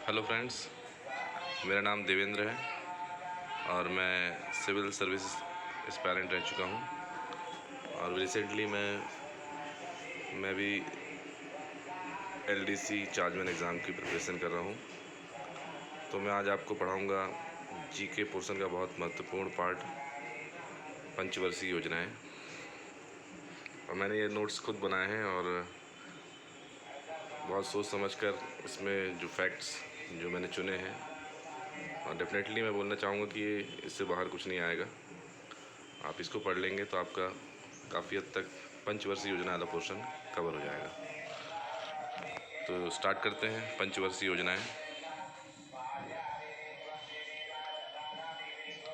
Hello friends, मेरा नाम देवेंद्र है और मैं सिविल सर्विस एस्पायरेंट रह चुका हूँ। और रिसेंटली मैं भी एलडीसी चार्जमैन एग्ज़ाम की प्रिपरेशन कर रहा हूँ। तो मैं आज आपको पढ़ाऊँगा जीके पोर्शन का बहुत महत्वपूर्ण पार्ट, पंचवर्षीय योजनाएं। और मैंने ये नोट्स खुद बनाए हैं और बहुत सोच समझकर इसमें जो फैक्ट्स जो मैंने चुने हैं, और डेफिनेटली मैं बोलना चाहूँगा कि ये इससे बाहर कुछ नहीं आएगा। आप इसको पढ़ लेंगे तो आपका काफ़ी हद तक पंचवर्षीय योजना वाला पोर्शन कवर हो जाएगा। तो स्टार्ट करते हैं पंचवर्षीय योजनाएं।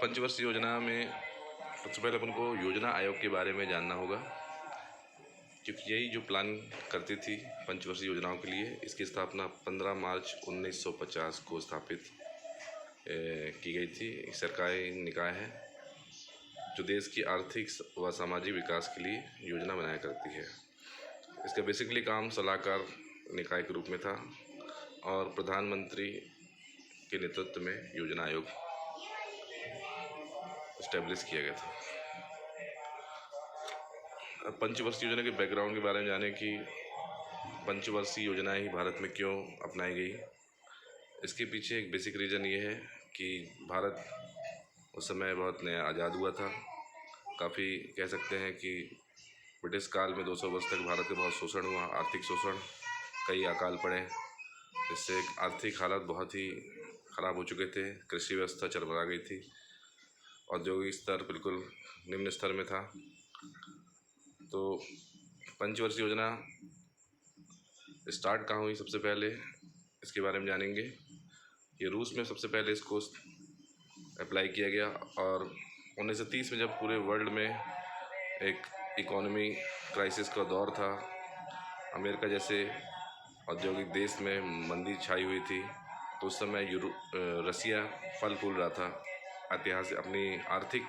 पंचवर्षीय योजना में सबसे पहले अपन को योजना आयोग के बारे में जानना होगा, क्योंकि यही जो प्लान करती थी पंचवर्षीय योजनाओं के लिए। इसकी स्थापना 15 मार्च 1950 को स्थापित की गई थी। सरकारी निकाय है जो देश की आर्थिक व सामाजिक विकास के लिए योजना बनाया करती है। इसका बेसिकली काम सलाहकार निकाय के रूप में था और प्रधानमंत्री के नेतृत्व में योजना आयोग इस्टेब्लिश किया गया था। अब पंचवर्षीय योजना के बैकग्राउंड के बारे में जाने कि पंचवर्षीय योजनाएं ही भारत में क्यों अपनाई गई। इसके पीछे एक बेसिक रीज़न ये है कि भारत उस समय बहुत नया आज़ाद हुआ था। काफ़ी कह सकते हैं कि ब्रिटिश काल में 200 वर्ष तक भारत का बहुत शोषण हुआ, आर्थिक शोषण, कई अकाल पड़े, जिससे आर्थिक हालात बहुत ही ख़राब हो चुके थे। कृषि व्यवस्था चरमरा गई थी, औद्योगिक स्तर बिल्कुल निम्न स्तर में था। तो पंचवर्षीय योजना स्टार्ट कहाँ हुई, सबसे पहले इसके बारे में जानेंगे। ये रूस में सबसे पहले इसको अप्लाई किया गया और 1930 में जब पूरे वर्ल्ड में एक इकोनॉमी क्राइसिस का दौर था, अमेरिका जैसे औद्योगिक देश में मंदी छाई हुई थी, तो उस समय रसिया फल फूल रहा था, ऐतिहासिक अपनी आर्थिक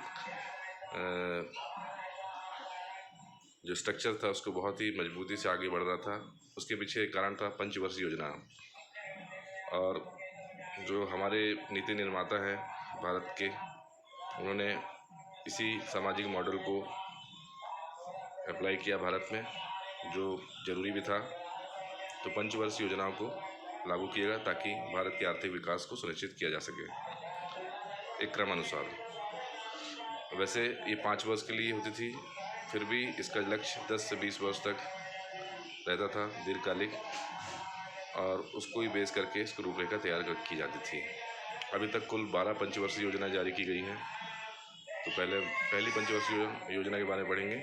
जो स्ट्रक्चर था उसको बहुत ही मजबूती से आगे बढ़ रहा था। उसके पीछे एक कारण था पंचवर्षीय योजना। और जो हमारे नीति निर्माता हैं भारत के, उन्होंने इसी सामाजिक मॉडल को अप्लाई किया भारत में, जो ज़रूरी भी था। तो पंचवर्षीय योजनाओं को लागू किया गया ताकि भारत के आर्थिक विकास को सुनिश्चित किया जा सके एक क्रमानुसार। वैसे ये 5 वर्ष के लिए होती थी, फिर भी इसका लक्ष्य 10 से 20 वर्ष तक रहता था, दीर्घकालिक, और उसको ही बेस करके इसकी रूपरेखा तैयार की जाती थी। अभी तक कुल 12 पंचवर्षीय योजना जारी की गई हैं। तो पहली पंचवर्षीय योजना के बारे में पढ़ेंगे।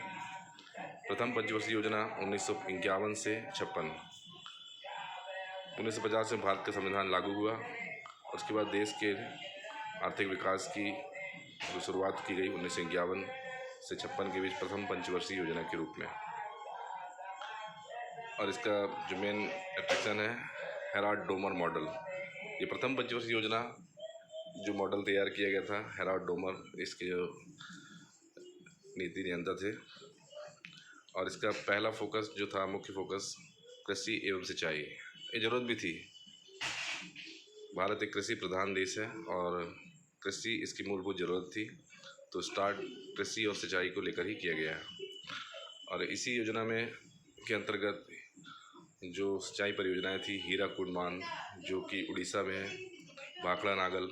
प्रथम पंचवर्षीय योजना 1951 से 56। 1950 में भारत का संविधान लागू हुआ। उसके बाद देश के आर्थिक विकास की जो शुरुआत की गई 1951 से 56 के बीच प्रथम पंचवर्षीय योजना के रूप में। और इसका जो मेन अट्रैक्शन है हेराल्ड डोमर मॉडल। ये प्रथम पंचवर्षीय योजना जो मॉडल तैयार किया गया था, हेराल्ड डोमर इसके जो नीति नियंता थे। और इसका पहला फोकस जो था, मुख्य फोकस, कृषि एवं सिंचाई। ये ज़रूरत भी थी, भारत एक कृषि प्रधान देश है और कृषि इसकी मूलभूत ज़रूरत थी। तो स्टार्ट कृषि और सिंचाई को लेकर ही किया गया है। और इसी योजना में के अंतर्गत जो सिंचाई परियोजनाएं थी, हीराकुड बांध जो कि उड़ीसा में है, भाखड़ा नागल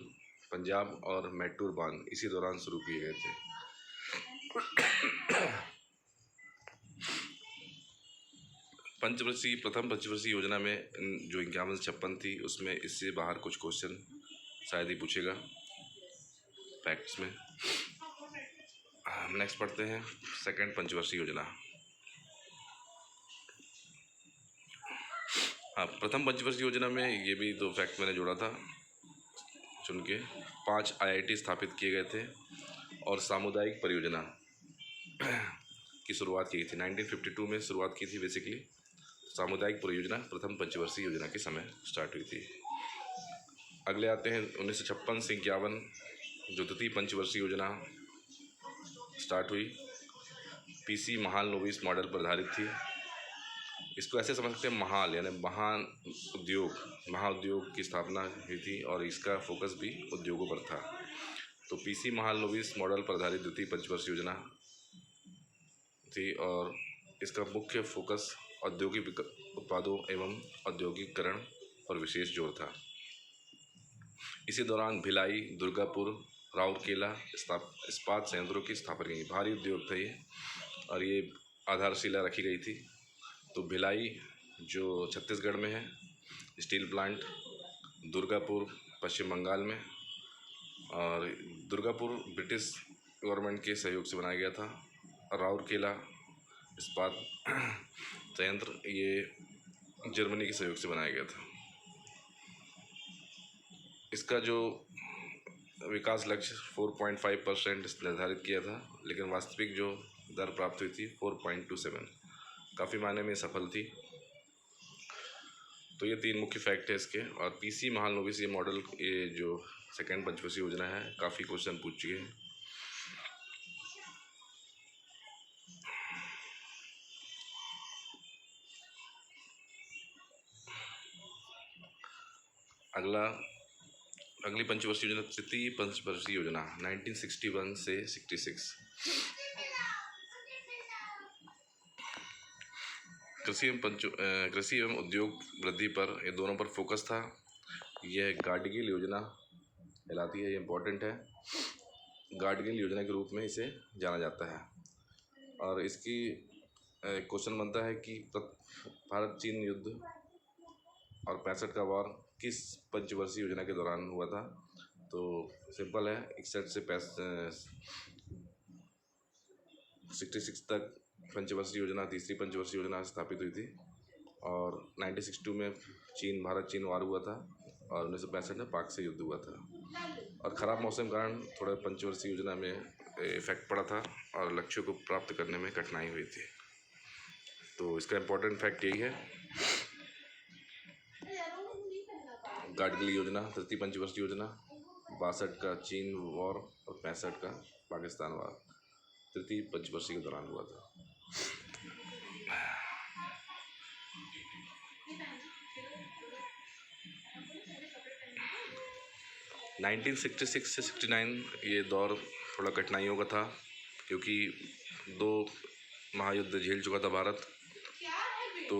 पंजाब, और मैटूर बांध इसी दौरान शुरू किए गए थे। प्रथम पंचवर्षीय योजना में जो 51 से 56 थी, उसमें इससे बाहर कुछ क्वेश्चन शायद ही पूछेगा फैक्ट्स में। नेक्स्ट पढ़ते हैं सेकंड पंचवर्षीय योजना। हाँ, प्रथम पंचवर्षीय योजना में ये भी 2 फैक्ट मैंने जोड़ा था चुन के। 5 IIT स्थापित किए गए थे और सामुदायिक परियोजना की शुरुआत की गई थी। 1952 में शुरुआत की थी बेसिकली। सामुदायिक परियोजना प्रथम पंचवर्षीय योजना के समय स्टार्ट हुई थी। अगले आते हैं 1956 से 51, जो द्वितीय पंचवर्षीय योजना स्टार्ट हुई। PC महालनोबिस मॉडल पर आधारित थी इसको ऐसे समझ सकते हैं, महाल यानी महान उद्योग, महाउद्योग की स्थापना हुई थी और इसका फोकस भी उद्योगों पर था। तो पीसी महालनोबिस मॉडल पर आधारित द्वितीय पंचवर्षीय योजना थी और इसका मुख्य फोकस औद्योगिक उत्पादों एवं औद्योगिकरण पर विशेष जोर था। इसी दौरान भिलाई, दुर्गापुर, राउरकेला इस्पात संयंत्रों की स्थापना की, भारी उद्योग था ये और ये आधारशिला रखी गई थी। तो भिलाई जो छत्तीसगढ़ में है, स्टील प्लांट, दुर्गापुर पश्चिम बंगाल में, और दुर्गापुर ब्रिटिश गवर्नमेंट के सहयोग से बनाया गया था। राउरकेला इस्पात संयंत्र ये जर्मनी के सहयोग से बनाया गया था। इसका जो विकास लक्ष्य 4.5% निर्धारित किया था, लेकिन वास्तविक जो दर प्राप्त हुई थी 4.27, काफ़ी मायने में सफल थी। तो ये 3 मुख्य फैक्ट है इसके। और पीसी महालनोबिस ये मॉडल, ये जो सेकेंड पंचवर्षीय योजना है, काफ़ी क्वेश्चन पूछ चुके हैं। अगली पंचवर्षीय योजना तृतीय पंचवर्षीय योजना 1961 से 66। कृषि एवं उद्योग वृद्धि पर, ये दोनों पर फोकस था। यह गाडगिल योजना कहलाती है, ये इम्पोर्टेंट है। गाडगिल योजना के रूप में इसे जाना जाता है और इसकी क्वेश्चन बनता है कि भारत चीन युद्ध और 65 का वॉर किस पंचवर्षीय योजना के दौरान हुआ था। तो सिंपल है, 61 से 66 तक पंचवर्षीय योजना, तीसरी पंचवर्षीय योजना स्थापित हुई थी और 1962 में भारत चीन वार हुआ था और 1965 में पाक से युद्ध हुआ था और ख़राब मौसम के कारण थोड़ा पंचवर्षीय योजना में इफेक्ट पड़ा था और लक्ष्यों को प्राप्त करने में कठिनाई हुई थी। तो इसका इम्पोर्टेंट फैक्ट यही है, गाडगिल योजना तृतीय पंचवर्षीय योजना, 62 का चीन वॉर और 65 का पाकिस्तान वॉर तृतीय पंचवर्षीय के दौरान हुआ था। – 1966 से 69 ये दौर थोड़ा कठिनाइयों का था क्योंकि 2 महायुद्ध झेल चुका था भारत। तो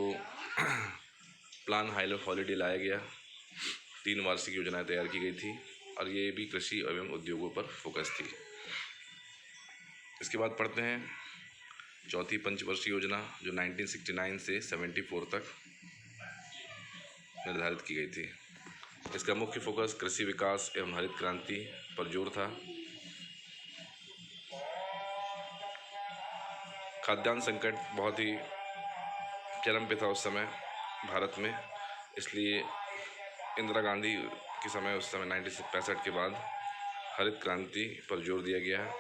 प्लान हॉलिडे लाया गया, 3 वार्षिक योजनाएं तैयार की गई थी और ये भी कृषि एवं उद्योगों पर फोकस थी। इसके बाद पढ़ते हैं चौथी पंचवर्षीय योजना जो 1969 से 74 तक निर्धारित की गई थी। इसका मुख्य फोकस कृषि विकास एवं हरित क्रांति पर जोर था। खाद्यान्न संकट बहुत ही चरम पे था उस समय भारत में, इसलिए इंदिरा गांधी के समय, उस समय 1965 के बाद हरित क्रांति पर जोर दिया गया है।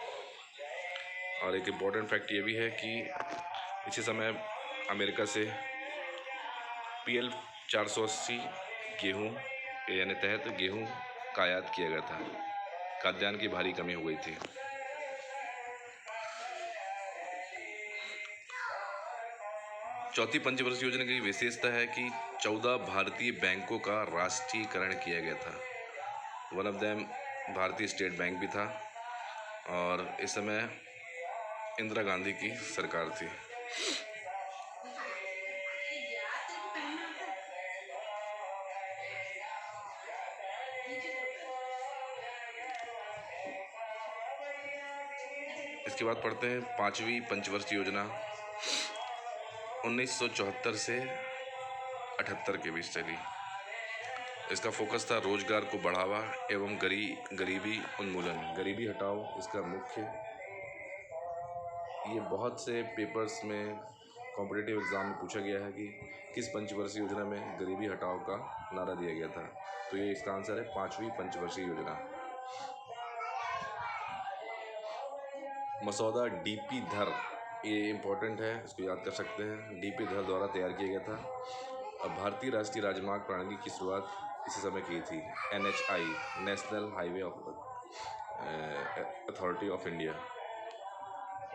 और एक इम्पॉर्टेंट फैक्ट ये भी है कि इसी समय अमेरिका से PL 480 गेहूँ यानी तहत गेहूँ का आयात किया गया था। खाद्यान्न की भारी कमी हो गई थी। चौथी पंचवर्षीय योजना की विशेषता है कि 14 भारतीय बैंकों का राष्ट्रीयकरण किया गया था। वन ऑफ देम भारतीय स्टेट बैंक भी था और इस समय इंदिरा गांधी की सरकार थी। इसके बाद पढ़ते हैं पांचवी पंचवर्षीय योजना 1974 से 78 के बीच चली। इसका फोकस था रोजगार को बढ़ावा एवं गरीबी उन्मूलन, गरीबी हटाओ इसका मुख्य। ये बहुत से पेपर्स में कॉम्पिटिटिव एग्ज़ाम में पूछा गया है कि किस पंचवर्षीय योजना में गरीबी हटाओ का नारा दिया गया था। तो ये इसका आंसर है पांचवी पंचवर्षीय योजना। मसौदा DP धर, ये इम्पोर्टेंट है, इसको याद कर सकते हैं। DP धर द्वारा तैयार किया गया था। अब भारतीय राष्ट्रीय राजमार्ग प्रणाली की शुरुआत इसी समय की थी, NHI national highway authority of India.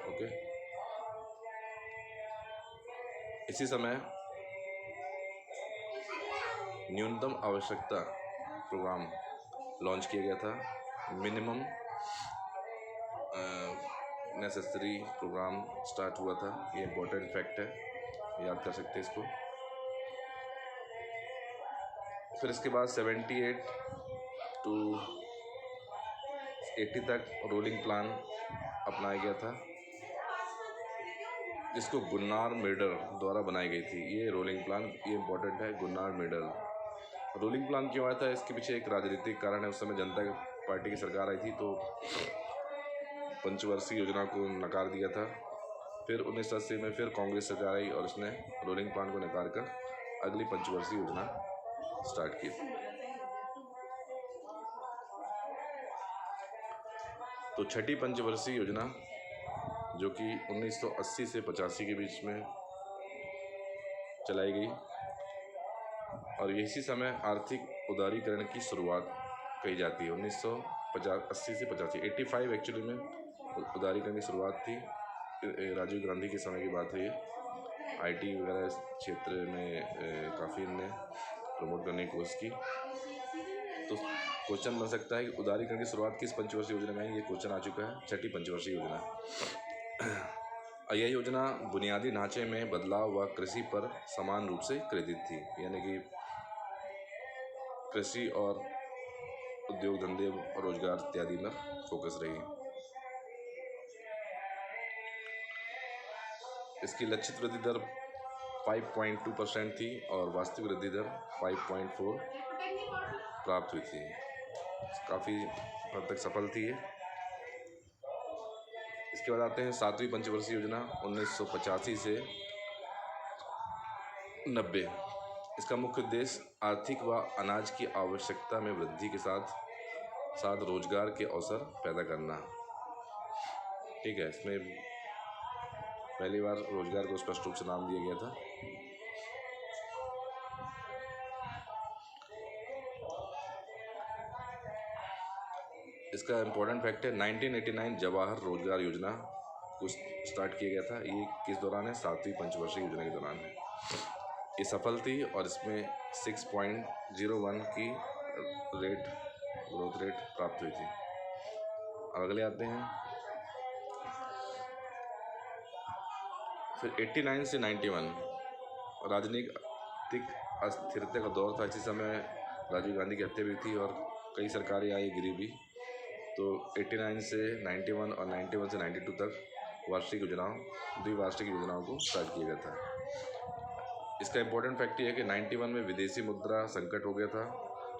Okay, इसी समय न्यूनतम आवश्यकता प्रोग्राम लॉन्च किया गया था। मिनिमम नेसेसरी प्रोग्राम स्टार्ट हुआ था। ये इम्पोर्टेंट फैक्ट है, याद कर सकते हैं इसको। फिर इसके बाद 78 टू 80 तक रोलिंग प्लान अपनाया गया था, जिसको गुन्नार मेडर द्वारा बनाई गई थी। ये रोलिंग प्लान, ये इम्पोर्टेंट है, गुन्नार मेडर। रोलिंग प्लान क्यों आया था, इसके पीछे एक राजनीतिक कारण है। उस समय जनता पार्टी की सरकार आई थी, तो पंचवर्षीय योजना को नकार दिया था। फिर 1980 में फिर कांग्रेस सरकार आई और उसने रोलिंग प्लान को नकार कर अगली पंचवर्षीय योजना स्टार्ट की। तो छठी पंचवर्षीय योजना जो कि 1980 से 85 के बीच में चलाई गई, और इसी समय आर्थिक उदारीकरण की शुरुआत कही जाती है। 1980 से 85, 85 एक्चुअली में उदारीकरण की शुरुआत थी। राजीव गांधी के समय की बात है। ये आईटी वगैरह क्षेत्र में काफ़ी इनने प्रमोट करने की कोशिश की। तो क्वेश्चन बन सकता है कि उदारीकरण की शुरुआत किस पंचवर्षीय योजना में है। ये क्वेश्चन आ चुका है, छठी पंचवर्षीय योजना। यह योजना बुनियादी ढांचे में बदलाव व कृषि पर समान रूप से केंद्रित थी, यानी कि कृषि और उद्योग धंधे और रोजगार इत्यादि में फोकस रही। इसकी लक्षित वृद्धि दर 5.2% थी और वास्तविक वृद्धि दर 5.4 प्राप्त हुई थी। काफ़ी हद तक सफल थी ये। इसके बाद आते हैं सातवीं पंचवर्षीय योजना 1985 से 90। इसका मुख्य उद्देश्य आर्थिक व अनाज की आवश्यकता में वृद्धि के साथ साथ रोजगार के अवसर पैदा करना। ठीक है, इसमें पहली बार रोजगार को स्पष्ट रूप से नाम दिया गया था। इसका इम्पोर्टेंट फैक्ट है 1989 जवाहर रोजगार योजना को स्टार्ट किया गया था। ये किस दौरान है, सातवीं पंचवर्षीय योजना के दौरान है। ये सफल थी और इसमें 6.01 की ग्रोथ रेट प्राप्त हुई थी। अगले आते हैं फिर 89 से 91 राजनीतिक अस्थिरता का दौर था। इसी समय राजीव गांधी की हत्या भी थी और कई सरकारें आई, गिरी भी। तो 89 से 91 और 91 से 92 तक द्विवार्षिक योजनाओं को स्टार्ट किया गया था। इसका इम्पोर्टेंट फैक्ट ये है कि 91 में विदेशी मुद्रा संकट हो गया था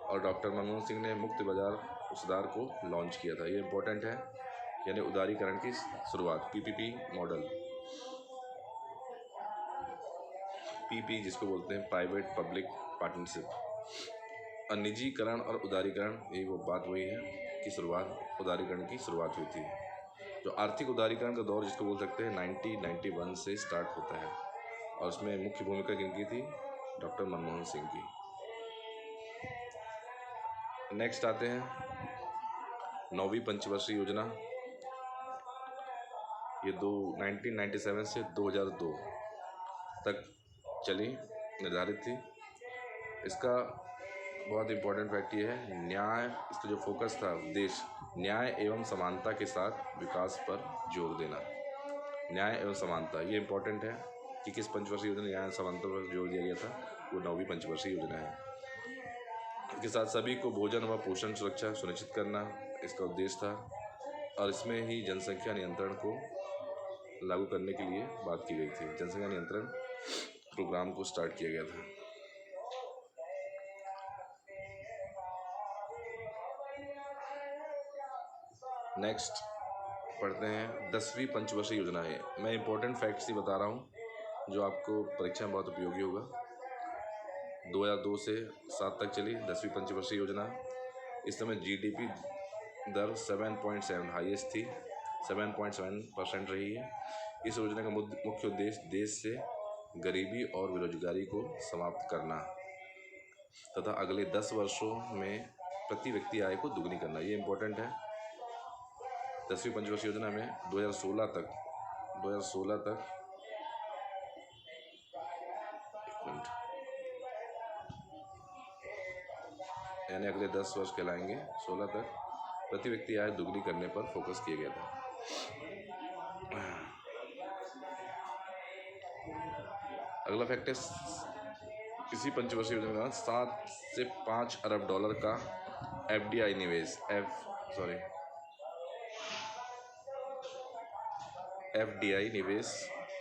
और डॉक्टर मनमोहन सिंह ने मुक्त बाजार सुधार को लॉन्च किया था। ये इम्पोर्टेंट है, यानी उदारीकरण की शुरुआत, पीपीपी मॉडल, पीपी जिसको बोलते हैं प्राइवेट पब्लिक पार्टनरशिप। निजीकरण और उदारीकरण, यही वो बात वही है कि उदारीकरण की शुरुआत हुई थी। जो आर्थिक उदारीकरण का दौर जिसको बोल सकते हैं 1991 से स्टार्ट होता है और उसमें मुख्य भूमिका किनकी थी, डॉक्टर मनमोहन सिंह की। नेक्स्ट आते हैं नौवीं पंचवर्षीय योजना। ये 1997 से 2002 तक चली, निर्धारित थी। इसका बहुत इम्पोर्टेंट फैक्ट ये है, न्याय, इसका जो फोकस था, उद्देश्य न्याय एवं समानता के साथ विकास पर जोर देना। न्याय एवं समानता, ये इम्पोर्टेंट है कि किस पंचवर्षीय योजना न्याय एवं समानता पर जोर दिया गया था, वो नौवीं पंचवर्षीय योजना है। इसके साथ सभी को भोजन व पोषण सुरक्षा सुनिश्चित करना इसका उद्देश्य था और इसमें ही जनसंख्या नियंत्रण को लागू करने के लिए बात की गई थी। जनसंख्या नियंत्रण प्रोग्राम को स्टार्ट किया गया था। नेक्स्ट पढ़ते हैं 10वीं पंचवर्षीय योजना है। मैं इम्पोर्टेंट फैक्ट्स ही बता रहा हूँ जो आपको परीक्षा में बहुत उपयोगी होगा। 2002 से 7 तक चली 10वीं पंचवर्षीय योजना। इस समय जीडीपी दर 7.7 हाईएस्ट थी, 7.7% रही है। इस योजना का मुख्य उद्देश्य देश से गरीबी और बेरोजगारी को समाप्त करना तथा अगले 10 वर्षों में प्रति व्यक्ति आय को दुगनी करना। ये इम्पोर्टेंट है। 10वीं पंचवर्षीय योजना में 2016 तक यानी अगले 10 वर्ष कहलाएंगे 16 तक प्रति व्यक्ति आय दुगनी करने पर फोकस किया गया था। अगला फैक्ट है, इसी पंचवर्षीय योजना का 7 से 5 अरब डॉलर का FDI निवेश FDI निवेश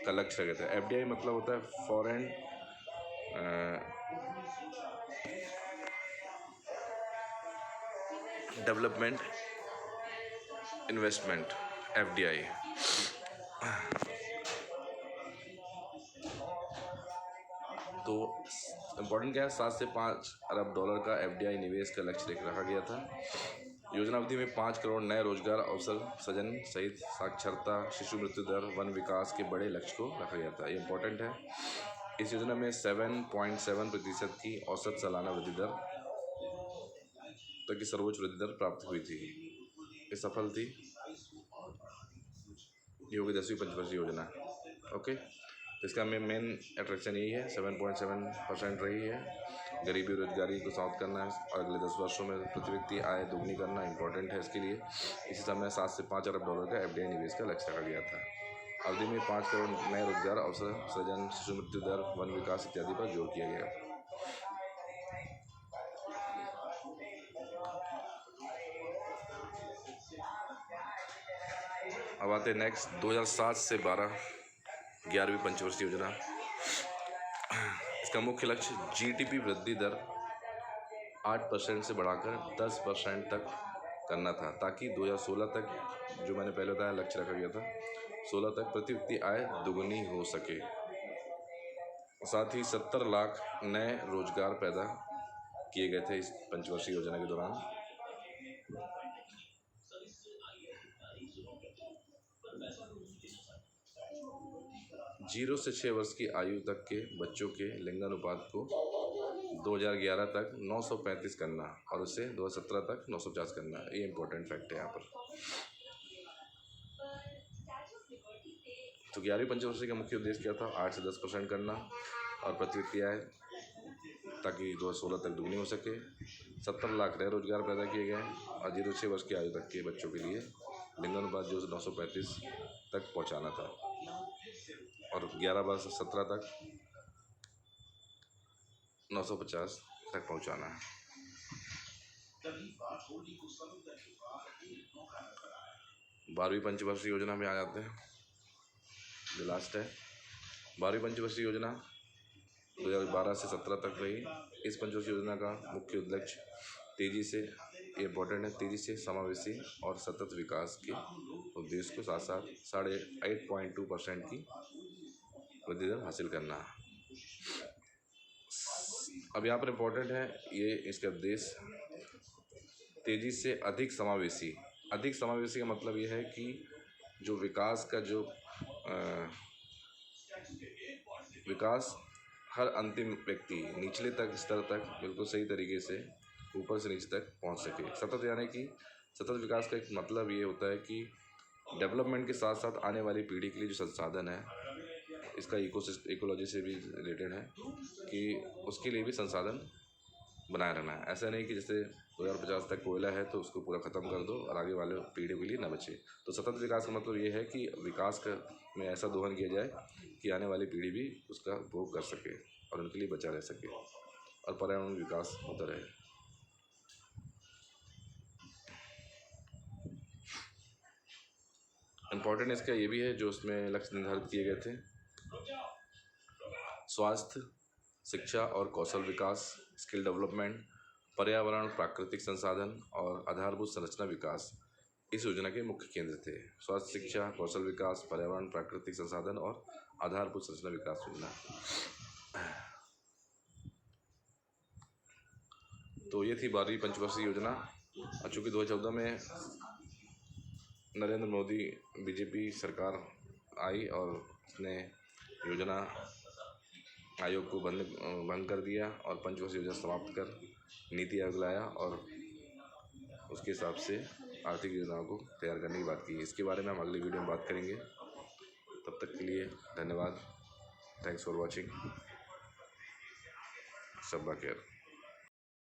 का लक्ष्य रखा था। FDI मतलब होता है फॉरेन डेवलपमेंट इन्वेस्टमेंट, FDI। तो इम्पोर्टेंट क्या है, 7 से 5 अरब डॉलर का FDI निवेश का लक्ष्य रखा गया था। योजना अवधि में 5 करोड़ नए रोजगार अवसर सृजन सहित साक्षरता, शिशु मृत्यु दर, वन विकास के बड़े लक्ष्य को रखा गया था। ये इम्पोर्टेंट है। इस योजना में 7.7% की औसत सालाना वृद्धि दर तक की सर्वोच्च वृद्धि दर प्राप्त हुई थी। ये सफल थी। ये होगी 10वीं पंचवर्षीय योजना। ओके, तो इसका मेन अट्रैक्शन यही है, 7.7% रही है। गरीबी बेरोजगारी को समाप्त करना है और अगले 10 वर्षों में प्रति व्यक्ति आय दोगुनी करना इंपॉर्टेंट है इसके लिए। इसी समय 7 से 5 अरब डॉलर का FDI निवेश का लक्ष्य रखा गया था। अवधि में 5 करोड़ नए रोजगार अवसर सृजन, शिशु मृत्यु दर, वन विकास इत्यादि पर जोर किया गया। अब आते नेक्स्ट 2007 से 12 11वीं पंचवर्षीय योजना। इसका मुख्य लक्ष्य GDP वृद्धि दर 8% से बढ़ाकर 10% तक करना था, ताकि 2016 तक, जो मैंने पहले बताया लक्ष्य रखा गया था, 16 तक प्रति व्यक्ति आय दुगनी हो सके। साथ ही 70 लाख नए रोजगार पैदा किए गए थे इस पंचवर्षीय योजना के दौरान। जीरो से 6 वर्ष की आयु तक के बच्चों के लिंगानुपात को 2011 तक 935 करना और उसे 2017 तक 950 करना। ये इंपॉर्टेंट फैक्ट है यहाँ पर। तो 11वीं पंचवर्षीय का मुख्य उद्देश्य क्या था? 8 से 10% करना और प्रति व्यक्ति आय ताकि 2016 तक दुगनी हो सके। 70 लाख नए रोजगार पैदा किए गए और 0 से 6 वर्ष की आयु तक के बच्चों के लिए लिंगानुपात जो 935 तक पहुँचाना था और 11 से 17 तक 950 तक पहुँचाना है। 12वीं पंचवर्षीय योजना में आ जाते हैं, जो लास्ट है। 12वीं पंचवर्षीय योजना 2012 से 17 तक रही। इस पंचवर्षीय योजना का मुख्य उद्देश्य तेजी से, ये इम्पोर्टेंट है, तेजी से समावेशी और सतत विकास के उद्देश्य को साथ साथ 8.2% की वृद्धि दर हासिल करना। अब यहाँ पर इम्पोर्टेंट है ये, इसका उद्देश्य तेजी से अधिक समावेशी। अधिक समावेशी का मतलब ये है कि जो विकास का जो विकास हर अंतिम व्यक्ति निचले तक स्तर तक बिल्कुल सही तरीके से ऊपर से नीचे तक पहुंच सके। सतत यानी कि सतत विकास का एक मतलब ये होता है कि डेवलपमेंट के साथ साथ आने वाली पीढ़ी के लिए जो संसाधन है, इसका इकोलॉजी से भी रिलेटेड है कि उसके लिए भी संसाधन बनाए रहना है। ऐसा नहीं कि जैसे 2050 तक कोयला है तो उसको पूरा ख़त्म कर दो और आगे वाले पीढ़ी के लिए ना बचे। तो सतत विकास का मतलब ये है कि विकास में ऐसा दोहन किया जाए कि आने वाली पीढ़ी भी उसका उपभोग कर सके और उनके लिए बचा रह सके और पर्यावरण विकास होता रहे। इम्पोर्टेंट इसका ये भी है जो उसमें लक्ष्य निर्धारित किए गए थे: स्वास्थ्य, शिक्षा और कौशल विकास, स्किल डेवलपमेंट, पर्यावरण, प्राकृतिक संसाधन और आधारभूत संरचना विकास इस योजना के मुख्य केंद्र थे। स्वास्थ्य, शिक्षा, कौशल विकास, पर्यावरण, प्राकृतिक संसाधन और आधारभूत संरचना विकास योजना। तो ये थी 12वीं पंचवर्षीय योजना। चूँकि 2014 में नरेंद्र मोदी बीजेपी सरकार आई और उसने योजना आयोग को भंग कर दिया और पंचवर्षीय योजना समाप्त कर नीति आयोग लाया और उसके हिसाब से आर्थिक योजनाओं को तैयार करने की बात की। इसके बारे में हम अगली वीडियो में बात करेंगे। तब तक के लिए धन्यवाद। Thanks for watching. शब्बा खैर।